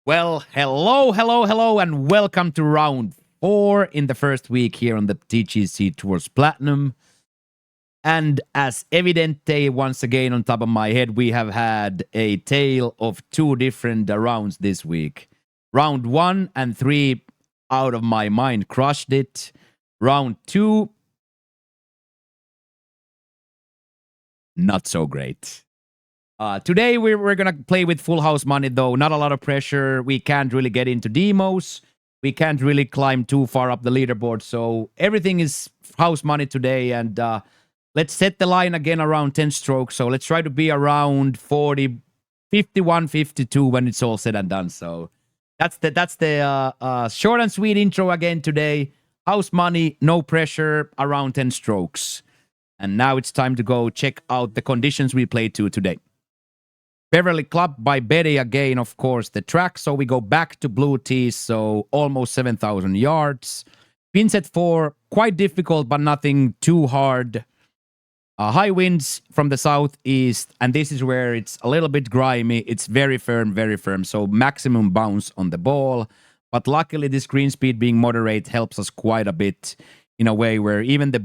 Well, hello, and welcome to round 4 in the first week here on the TGC Tours Platinum. And as evidente, once again, on top of my head, we have had a tale of two different rounds this week. Round 1 and 3, out of my mind, crushed it. Round 2, not so great. Today, we're going to play with full house money, though. Not a lot of pressure. We can't really get into demos. We can't really climb too far up the leaderboard. So everything is house money today. And let's set the line again around 10 strokes. So let's try to be around 40, 51, 52 when it's all said and done. So that's the short and sweet intro again today. House money, no pressure, around 10 strokes. And now it's time to go check out the conditions we played to today. Beverly Club by Betty again, of course, the track. So we go back to blue tees, so almost 7,000 yards. Pin set 4, quite difficult, but nothing too hard. High winds from the southeast, and this is where it's a little bit grimy. It's very firm, so maximum bounce on the ball. But luckily, this green speed being moderate helps us quite a bit in a way where even the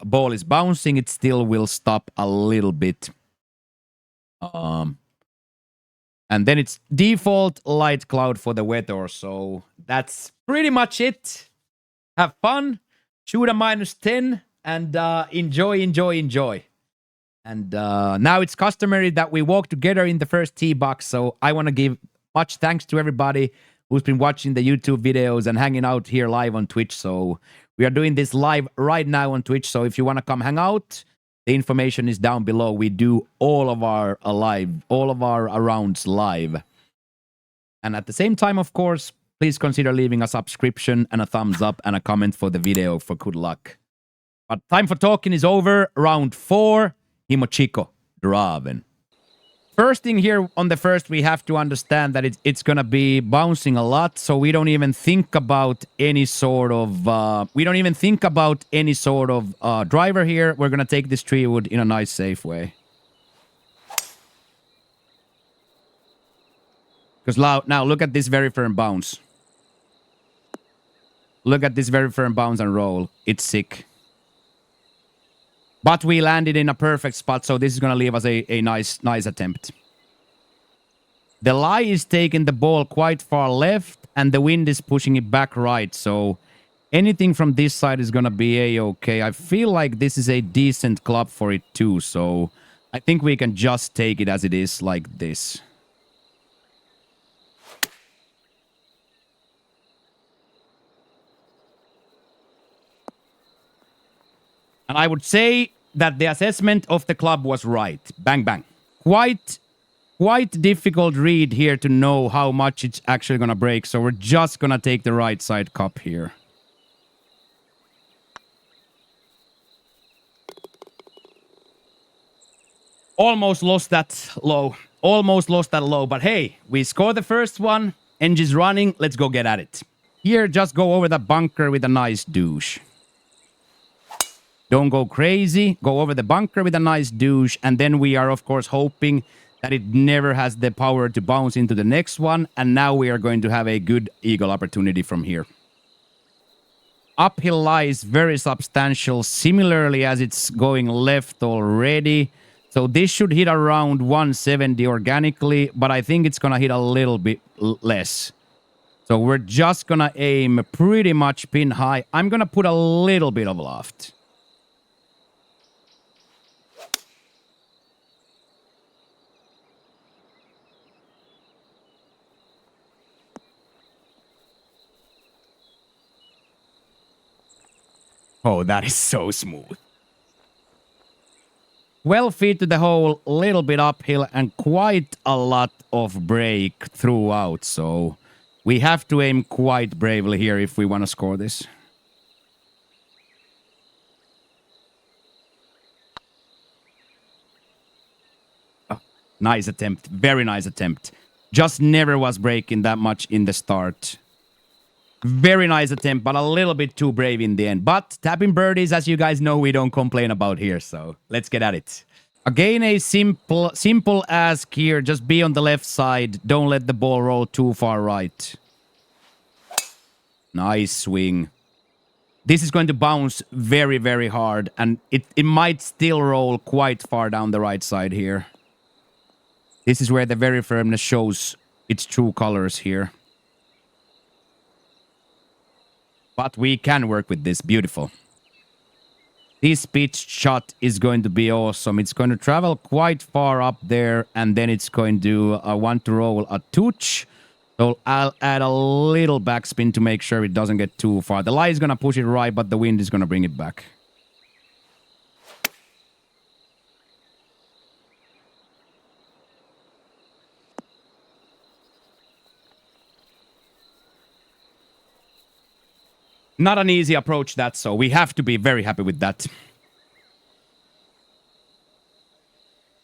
ball is bouncing, it still will stop a little bit. And then it's default light cloud for the weather. So that's pretty much it. Have fun, shoot a -10, and enjoy. And now it's customary that we walk together in the first tee box. So I want to give much thanks to everybody who's been watching the YouTube videos and hanging out here live on Twitch. So we are doing this live right now on Twitch. So if you want to come hang out, the information is down below. We do all of our rounds live. And at the same time, of course, please consider leaving a subscription and a thumbs up and a comment for the video for good luck. But time for talking is over. Round 4, Himochiko, Draven. First thing here on the first, we have to understand that it's going to be bouncing a lot, so we don't even think about any sort of driver here. We're going to take this tree wood in a nice, safe way. Because now look at this very firm bounce. Look at this very firm bounce and roll. It's sick. But we landed in a perfect spot, so this is going to leave us a nice attempt. The lie is taking the ball quite far left, and the wind is pushing it back right, so anything from this side is going to be a-okay. I feel like this is a decent club for it too, so I think we can just take it as it is like this. And I would say that the assessment of the club was right. Bang, bang. Quite difficult read here to know how much it's actually going to break. So we're just going to take the right side cup here. Almost lost that low. But hey, we scored the first one. Engine's running. Let's go get at it. Here, just go over the bunker with a nice douche. Don't go crazy. Go over the bunker with a nice douche. And then we are, of course, hoping that it never has the power to bounce into the next one. And now we are going to have a good eagle opportunity from here. Uphill lie is very substantial, similarly as it's going left already. So this should hit around 170 organically, but I think it's going to hit a little bit less. So we're just going to aim pretty much pin high. I'm going to put a little bit of loft. Oh, that is so smooth. 12 feet to the hole, little bit uphill, and quite a lot of break throughout. So we have to aim quite bravely here if we want to score this. Oh, nice attempt. Very nice attempt. Just never was breaking that much in the start. Very nice attempt, but a little bit too brave in the end. But tapping birdies, as you guys know, we don't complain about here. So let's get at it. Again, a simple ask here. Just be on the left side. Don't let the ball roll too far right. Nice swing. This is going to bounce very, very hard, and it might still roll quite far down the right side here. This is where the very firmness shows its true colors here. But we can work with this. Beautiful. This pitch shot is going to be awesome. It's going to travel quite far up there, and then it's going to want to roll a touch. So I'll add a little backspin to make sure it doesn't get too far. The lie is going to push it right, but the wind is going to bring it back. Not an easy approach, that, so we have to be very happy with that.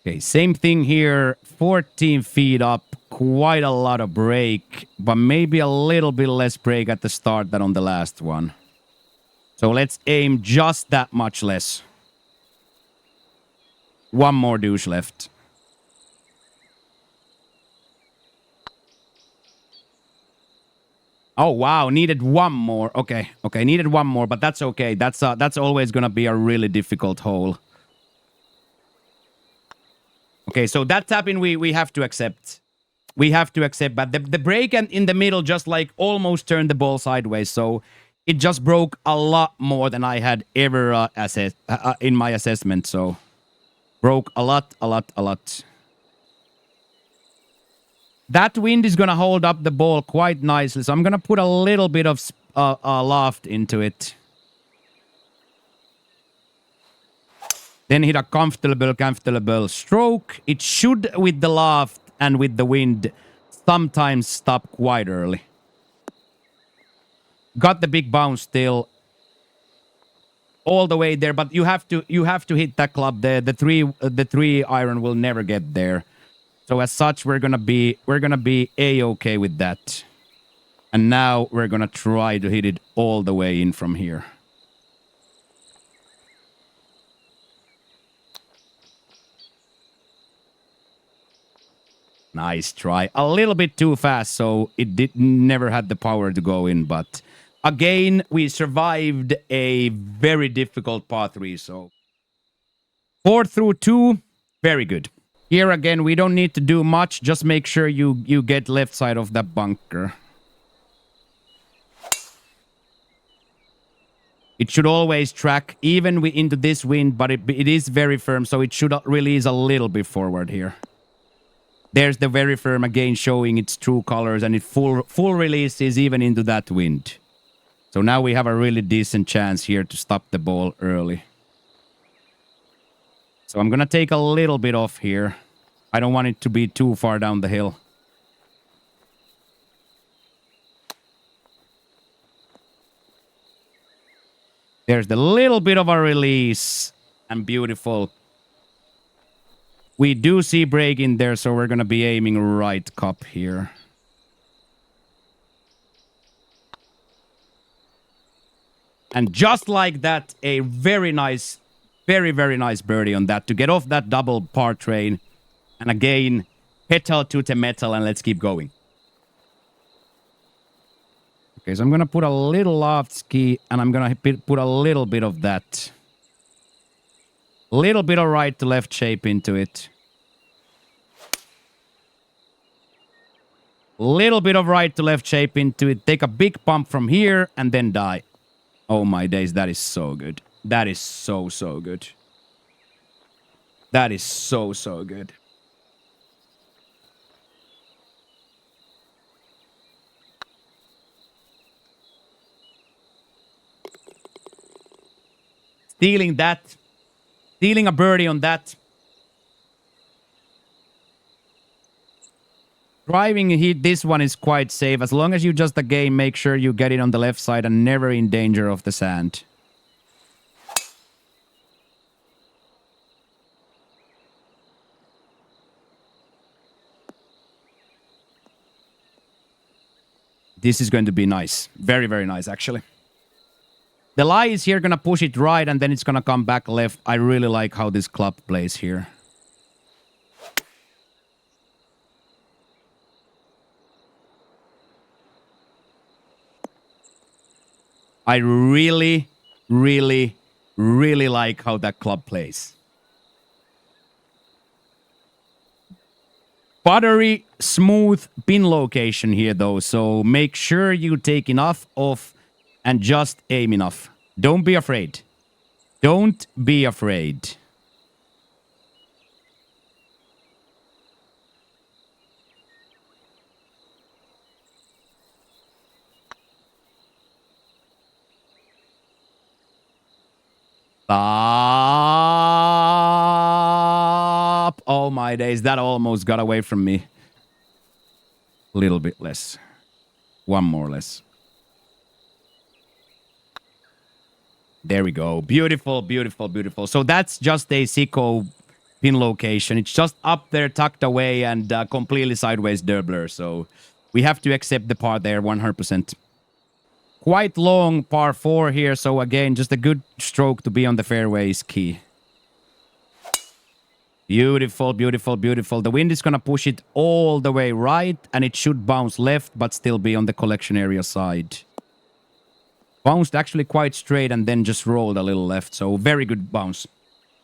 Okay, same thing here. 14 feet up. Quite a lot of break, but maybe a little bit less break at the start than on the last one. So let's aim just that much less. One more douche left. Oh, wow. Needed one more. Okay. Okay. Needed one more, but that's okay. That's always going to be a really difficult hole. Okay. So that tapping we have to accept. We have to accept. But the break and in the middle just like almost turned the ball sideways. So it just broke a lot more than I had ever assessed in my assessment. So broke a lot. That wind is going to hold up the ball quite nicely. So I'm going to put a little bit of loft into it. Then hit a comfortable stroke. It should, with the loft and with the wind, sometimes stop quite early. Got the big bounce still. All the way there, but you have to hit that club there. The three iron will never get there. So as such, we're gonna be a-okay with that. And now we're gonna try to hit it all the way in from here. Nice try. A little bit too fast, so it never had the power to go in. But again, we survived a very difficult par 3. So 4 through 2, very good. Here again, we don't need to do much. Just make sure you get left side of that bunker. It should always track, even into this wind, but it is very firm, so it should release a little bit forward here. There's the very firm again showing its true colors, and it full releases even into that wind. So now we have a really decent chance here to stop the ball early. So I'm going to take a little bit off here. I don't want it to be too far down the hill. There's the little bit of a release. And beautiful. We do see break in there, so we're going to be aiming right cup here. And just like that, a very nice, very nice birdie on that to get off that double par train. And again, pedal to the metal, and let's keep going. Okay, so I'm going to put a little loft ski, and I'm going to put a little bit of that. Little bit of right to left shape into it. Little bit of right to left shape into it. Take a big pump from here, and then die. Oh my days, that is so good. That is so good. That is so good. Stealing that. Stealing a birdie on that. Driving heat, this one is quite safe. As long as you just again make sure you get it on the left side and never in danger of the sand. This is going to be nice. Very nice, actually. The lie is here going to push it right, and then it's going to come back left. I really like how this club plays here. I really, really, really like how that club plays. Buttery, smooth pin location here, though. So make sure you take enough off and just aim enough. Don't be afraid. Don't be afraid. Stop. Oh my days. That almost got away from me. A little bit less. One more less. There we go. Beautiful, beautiful, beautiful. So that's just a Sicko pin location. It's just up there, tucked away, and completely sideways dirbler. So we have to accept the par there 100%. Quite long par 4 here. So again, just a good stroke to be on the fairway is key. Beautiful, beautiful, beautiful. The wind is going to push it all the way right, and it should bounce left, but still be on the collection area side. Bounced actually quite straight and then just rolled a little left. So very good bounce.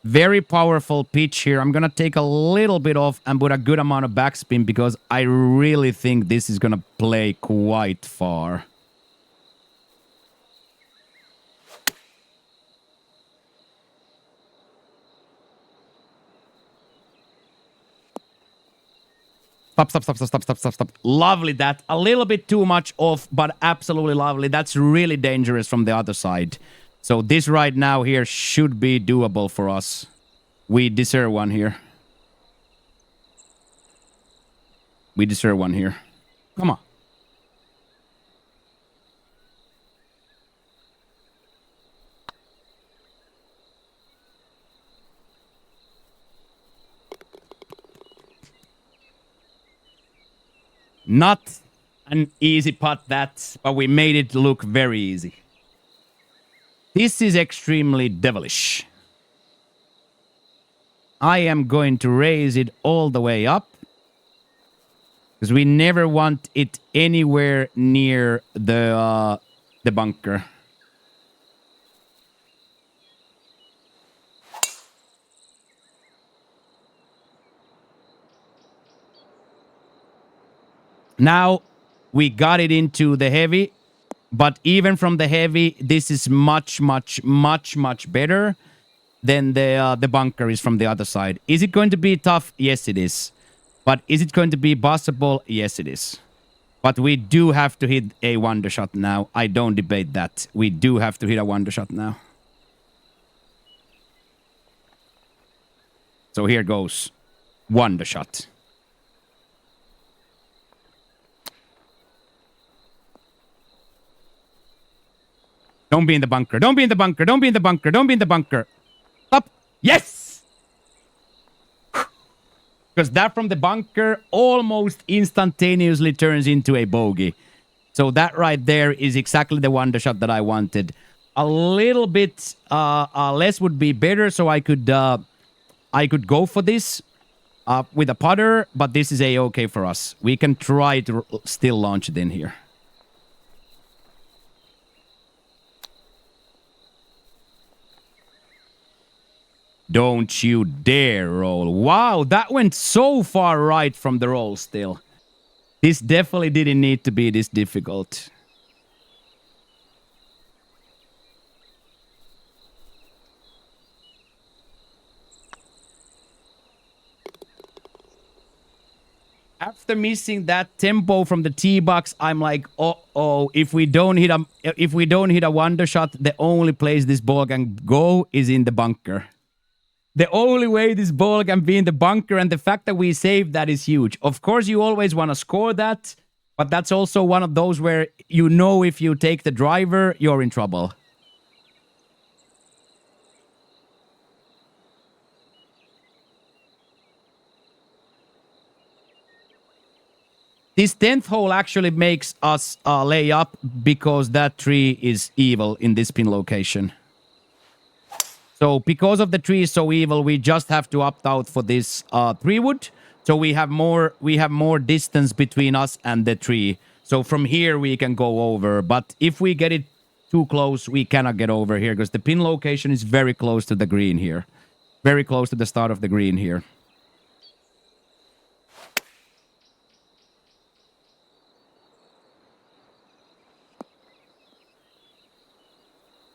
Very powerful pitch here. I'm going to take a little bit off and put a good amount of backspin because I really think this is going to play quite far. Stop. Lovely that. A little bit too much off, but absolutely lovely. That's really dangerous from the other side. So this right now here should be doable for us. We deserve one here. We deserve one here. Come on. Not an easy putt, that, but we made it look very easy. This is extremely devilish. I am going to raise it all the way up because we never want it anywhere near the bunker. Now we got it into the heavy, but even from the heavy, this is much better than the bunker is from the other side. Is it going to be tough? Yes, it is. But is it going to be possible? Yes, it is. But we do have to hit a wonder shot now. I don't debate that. We do have to hit a wonder shot now. So here goes. Wonder shot. Don't be in the bunker. Don't be in the bunker. Don't be in the bunker. Don't be in the bunker. Up. Yes! Because that from the bunker almost instantaneously turns into a bogey. So that right there is exactly the wonder shot that I wanted. A little bit less would be better, so I could go for this with a putter, but this is a-okay for us. We can try to still launch it in here. Don't you dare roll. Wow, that went so far right from the roll still. This definitely didn't need to be this difficult. After missing that tempo from the tee box, I'm like, uh-oh, if we don't hit a wonder shot, the only place this ball can go is in the bunker. The only way this ball can be in the bunker, and the fact that we saved that is huge. Of course, you always want to score that, but that's also one of those where you know if you take the driver, you're in trouble. This 10th hole actually makes us lay up because that tree is evil in this pin location. So because of the tree is so evil, we just have to opt out for this 3-wood. So we have more distance between us and the tree. So from here we can go over. But if we get it too close. We cannot get over here because the pin location is very close to the green here. Very close to the start of the green here.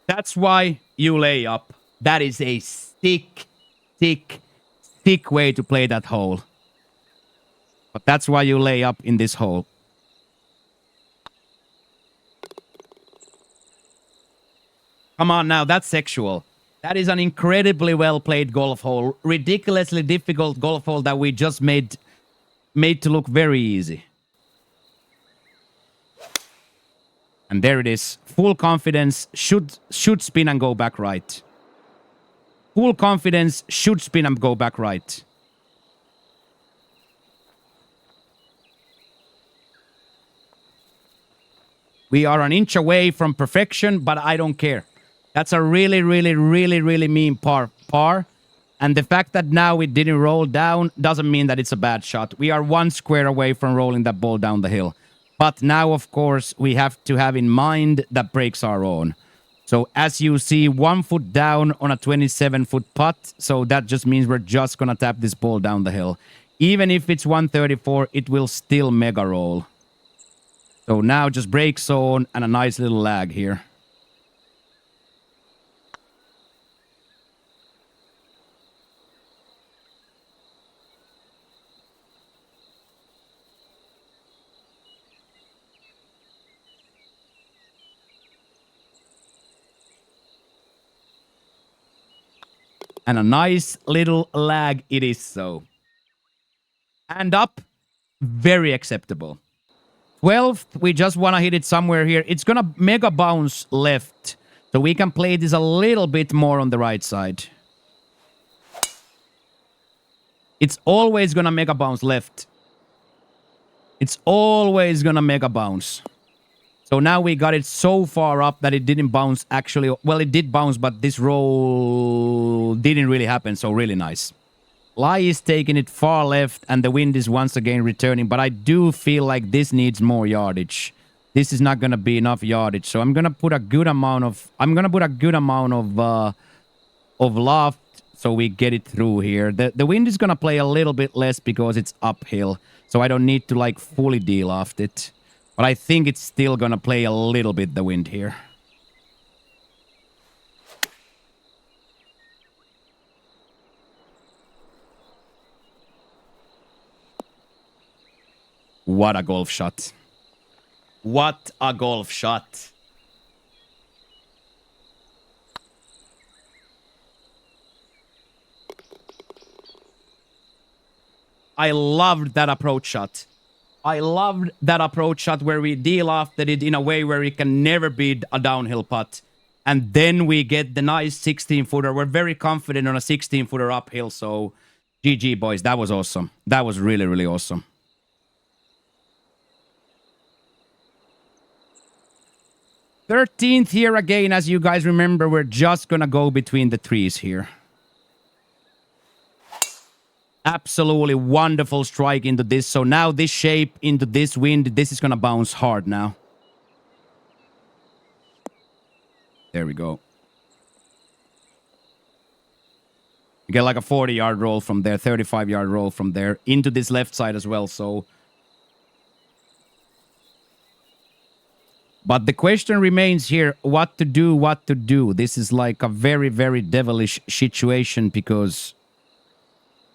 That's why you lay up. That is a thick way to play that hole. But that's why you lay up in this hole. Come on now, that's sexual. That is an incredibly well-played golf hole. Ridiculously difficult golf hole that we just made to look very easy. And there it is. Full confidence, should spin and go back right. Full confidence, should spin and go back right. We are an inch away from perfection, but I don't care. That's a really mean par. And the fact that now it didn't roll down doesn't mean that it's a bad shot. We are 1 square away from rolling that ball down the hill. But now, of course, we have to have in mind that brakes are on. So as you see, 1 foot down on a 27-foot putt. So that just means we're just going to tap this ball down the hill. Even if it's 134, it will still mega roll. So now just brakes on and a nice little lag here. And a nice little lag it is so. And up, very acceptable. 12th, we just want to hit it somewhere here. It's going to mega bounce left. So we can play this a little bit more on the right side. It's always going to mega bounce left. It's always going to mega bounce. So now we got it so far up that it didn't bounce actually. Well, it did bounce, but this roll didn't really happen. So really nice. Lai is taking it far left and the wind is once again returning. But I do feel like this needs more yardage. This is not going to be enough yardage. So I'm going to put a good amount of... of loft so we get it through here. The wind is going to play a little bit less because it's uphill. So I don't need to like fully de-loft it. But I think it's still going to play a little bit the wind here. What a golf shot. What a golf shot. I loved that approach shot. I loved that approach shot where we de-lofted it in a way where it can never be a downhill putt. And then we get the nice 16-footer. We're very confident on a 16-footer uphill. So, GG, boys. That was awesome. That was really, really awesome. "13th here again. As you guys remember, we're just going to go between the trees here. Absolutely wonderful strike into this. So now this shape into this wind, this is going to bounce hard now. There we go. You get like a 40-yard roll from there, 35-yard roll from there into this left side as well. So, but the question remains here, what to do. This is like a very, very devilish situation because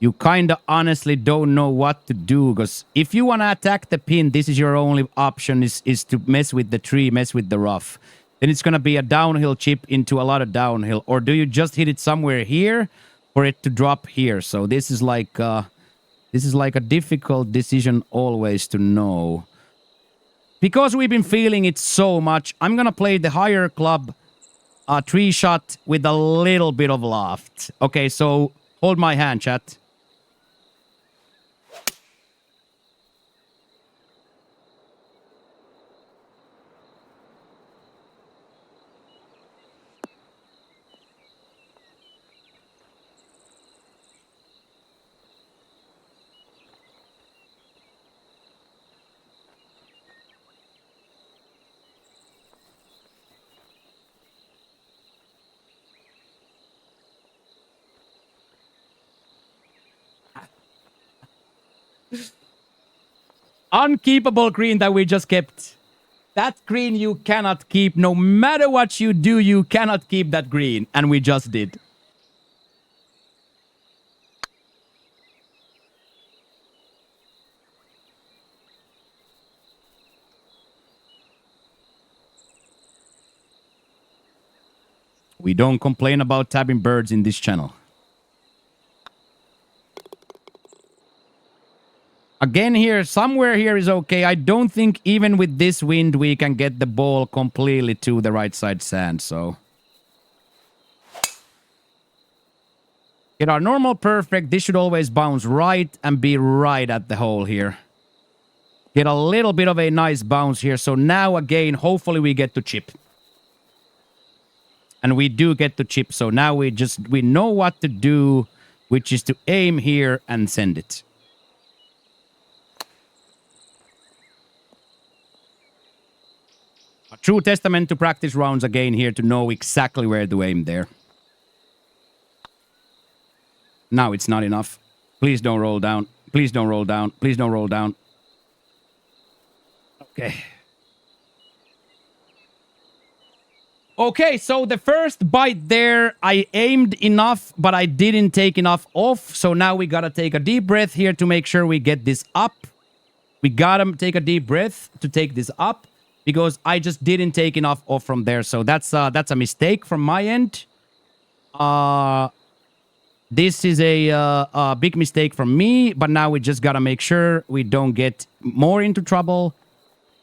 you kind of honestly don't know what to do. Because if you want to attack the pin, this is your only option is to mess with the tree, mess with the rough. Then it's going to be a downhill chip into a lot of downhill. Or do you just hit it somewhere here for it to drop here? So this is like a difficult decision always to know. Because we've been feeling it so much, I'm going to play the higher club tree shot with a little bit of loft. Okay, so hold my hand, chat. Unkeepable green that we just kept. That green you cannot keep. No matter what you do, you cannot keep that green. And we just did. We don't complain about tapping birds in this channel. Again here, somewhere here is okay. I don't think even with this wind we can get the ball completely to the right side sand, so... Get our normal perfect. This should always bounce right and be right at the hole here. Get a little bit of a nice bounce here. So now again, hopefully we get to chip. And we do get to chip. So now we know what to do, which is to aim here and send it. A true testament to practice rounds again here to know exactly where to aim there. Now it's not enough. Please don't roll down. Please don't roll down. Please don't roll down. Okay. Okay, so the first bite there, I aimed enough, but I didn't take enough off. So now we gotta take a deep breath here to make sure we get this up. We gotta take a deep breath to take this up because I just didn't take enough off from there. So that's a mistake from my end. This is a big mistake from me, but now we just gotta make sure we don't get more into trouble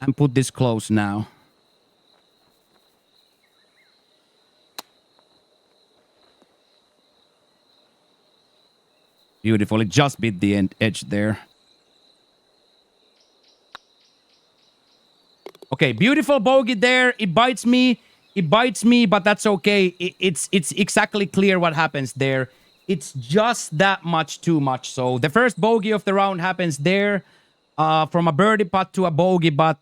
and put this close now. Beautiful. It just beat the edge there. Okay, beautiful bogey there. It bites me. It bites me, but that's okay. It's exactly clear what happens there. It's just that much too much. So the first bogey of the round happens there. From a birdie putt to a bogey, but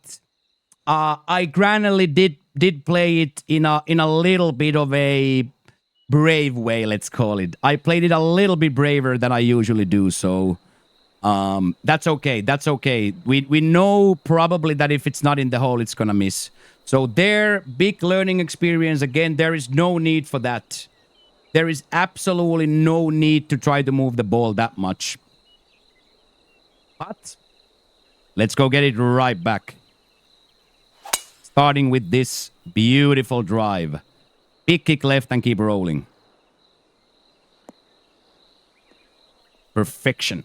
I gradually did play it in a little bit of a brave way, let's call it. I played it a little bit braver than I usually do, so that's okay. That's okay. We know probably that if it's not in the hole, it's gonna miss. So there, big learning experience. Again, there is no need for that. There is absolutely no need to try to move the ball that much. But let's go get it right back. Starting with this beautiful drive. Big kick left and keep rolling. Perfection.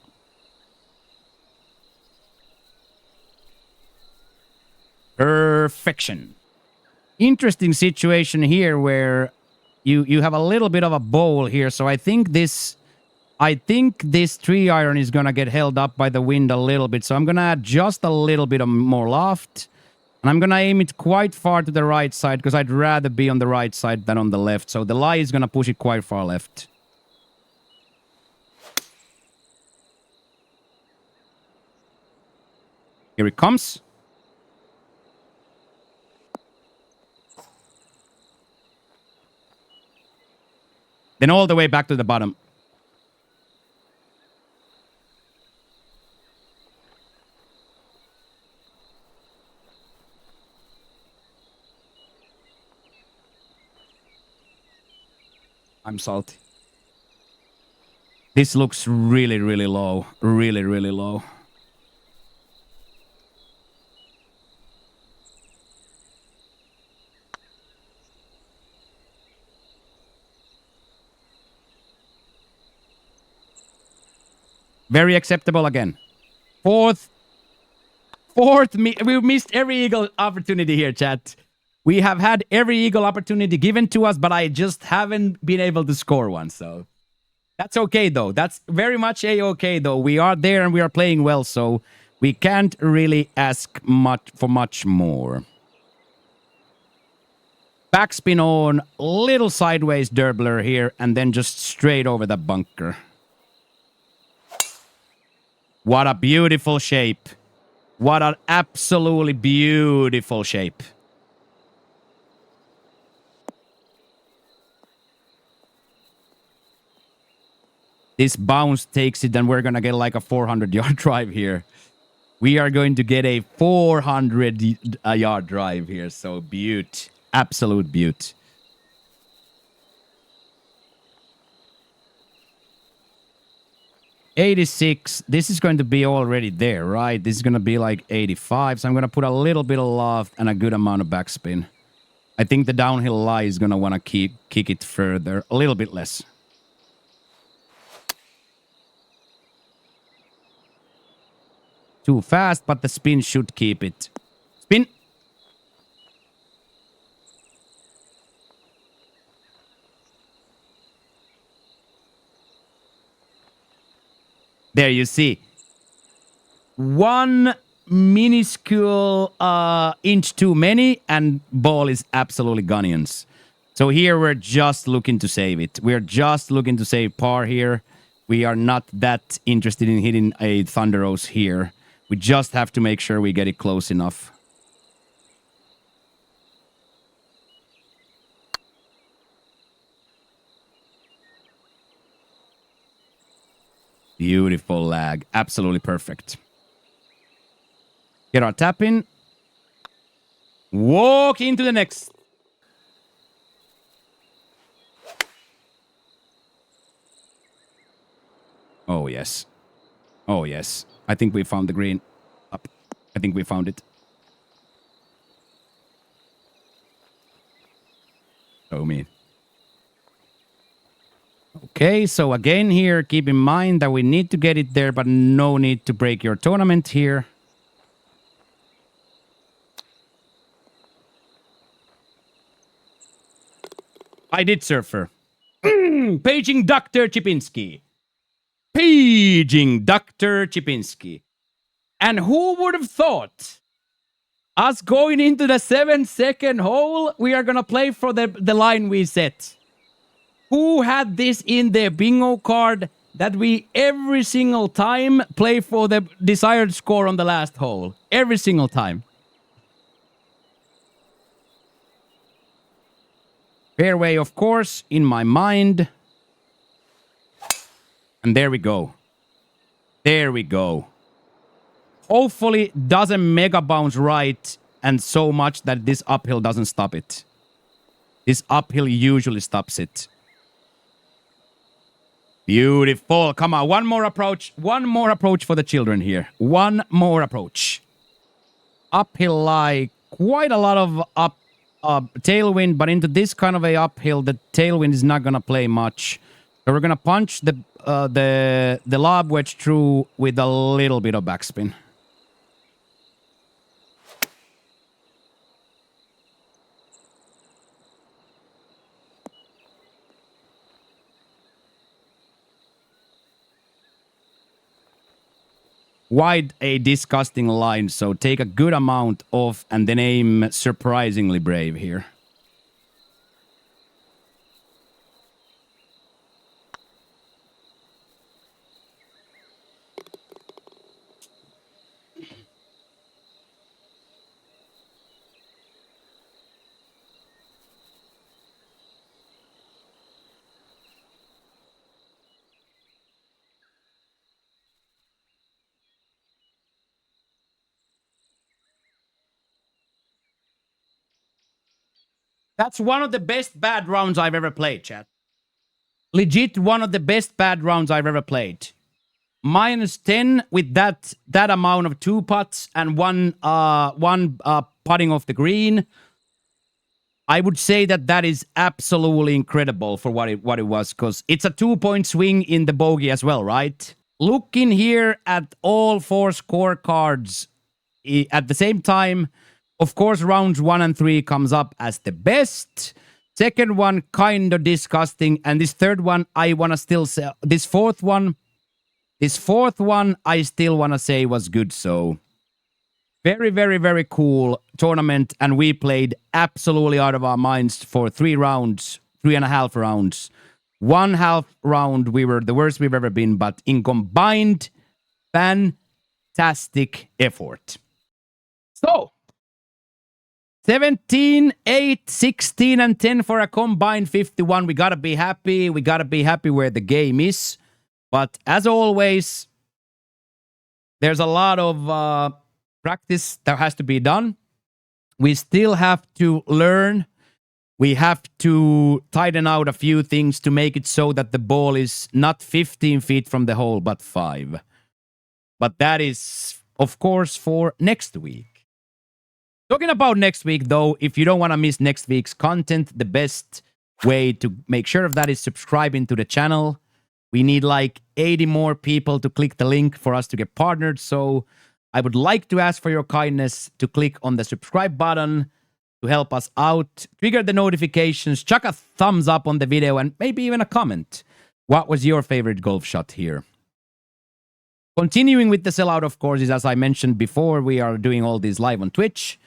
Perfection. Interesting situation here where you have a little bit of a bowl here. So I think this 3-iron is going to get held up by the wind a little bit. So I'm going to add just a little bit of more loft. And I'm going to aim it quite far to the right side because I'd rather be on the right side than on the left. So the lie is going to push it quite far left. Here it comes. Then all the way back to the bottom. I'm salty. This looks really, really low. Really, really low. Very acceptable again. Fourth. We missed every eagle opportunity here, chat. We have had every eagle opportunity given to us, but I just haven't been able to score one, so... That's okay, though. That's very much a-okay, though. We are there and we are playing well, so... We can't really ask for much more. Backspin on, little sideways dirbler here, and then just straight over the bunker. What a beautiful shape. What an absolutely beautiful shape. This bounce takes it, and we're gonna get like a 400-yard drive here. We are going to get a 400-yard drive here. So beaut. Absolute beaut. $86. This is going to be already there, right? This is going to be like 85. So I'm going to put a little bit of loft and a good amount of backspin. I think the downhill lie is going to want to kick it further. A little bit less. Too fast, but the spin should keep it. Spin. There you see. One minuscule inch too many, and ball is absolutely Guardians. So here we're just looking to save it. We're just looking to save par here. We are not that interested in hitting a Thunder Rose here. We just have to make sure we get it close enough. Beautiful lag. Absolutely perfect. Get our tap in. Walk into the next. Oh, yes. Oh, yes. I think we found the green. Up. I think we found it. Oh, me. Okay, so again here, keep in mind that we need to get it there, but no need to break your tournament here. I did, Surfer. Paging Dr. Chipinski. Paging Dr. Chipinski. And who would have thought us going into the 7-second hole, we are going to play for the line we set? Who had this in their bingo card that we every single time play for the desired score on the last hole? Every single time. Fairway, of course, in my mind. And there we go. There we go. Hopefully doesn't mega bounce right and so much that this uphill doesn't stop it. This uphill usually stops it. Beautiful. Come on, one more approach. One more approach for the children here. One more approach. Uphill lie. Quite a lot of tailwind, but into this kind of a uphill, the tailwind is not going to play much. So we're going to punch the lob wedge through with a little bit of backspin. Wide a disgusting line, so take a good amount off and then aim surprisingly brave here. That's one of the best bad rounds I've ever played, chat. Legit one of the best bad rounds I've ever played. -10 with that amount of 2 putts and one putting off the green. I would say that is absolutely incredible for what it was, because it's a 2-point swing in the bogey as well, right? Looking here at all 4 scorecards at the same time. Of course, rounds 1 and 3 comes up as the best. Second one, kind of disgusting. And this third one, I want to still say... This fourth one, I still want to say was good. So, very, very, very cool tournament. And we played absolutely out of our minds for 3 rounds, 3.5 rounds. 1/2 round, we were the worst we've ever been. But in combined, fantastic effort. So... 17, 8, 16, and 10 for a combined 51. We gotta be happy. We gotta be happy where the game is. But as always, There's a lot of practice that has to be done. We still have to learn. We have to tighten out a few things to make it so that the ball is not 15 feet from the hole, but 5. But that is, of course, for next week. Talking about next week, though, if you don't want to miss next week's content, the best way to make sure of that is subscribing to the channel. We need like 80 more people to click the link for us to get partnered. So I would like to ask for your kindness to click on the subscribe button to help us out, trigger the notifications, chuck a thumbs up on the video, and maybe even a comment. What was your favorite golf shot here? Continuing with the sellout, of course, is as I mentioned before, we are doing all these live on Twitch.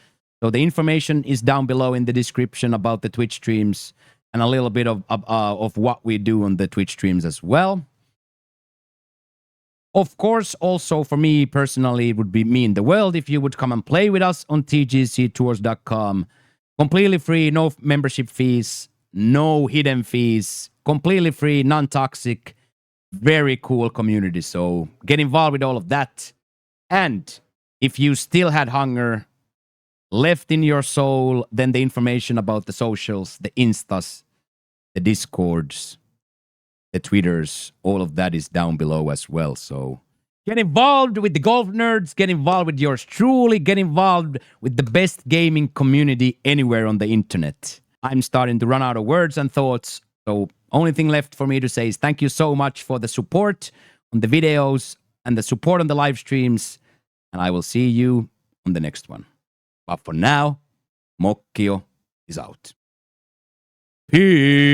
So the information is down below in the description about the Twitch streams and a little bit of what we do on the Twitch streams as well. Of course, also for me personally, it would mean the world if you would come and play with us on tgctours.com. Completely free, no membership fees, no hidden fees, completely free, non-toxic, very cool community. So get involved with all of that. And if you still had hunger left in your soul, then the information about the socials, the Instas, the Discords, the Twitters, all of that is down below as well. So get involved with the golf nerds, get involved with yours truly, get involved with the best gaming community anywhere on the internet. I'm starting to run out of words and thoughts. So only thing left for me to say is thank you so much for the support on the videos and the support on the live streams. And I will see you on the next one. But for now, Mokkio is out. Peace.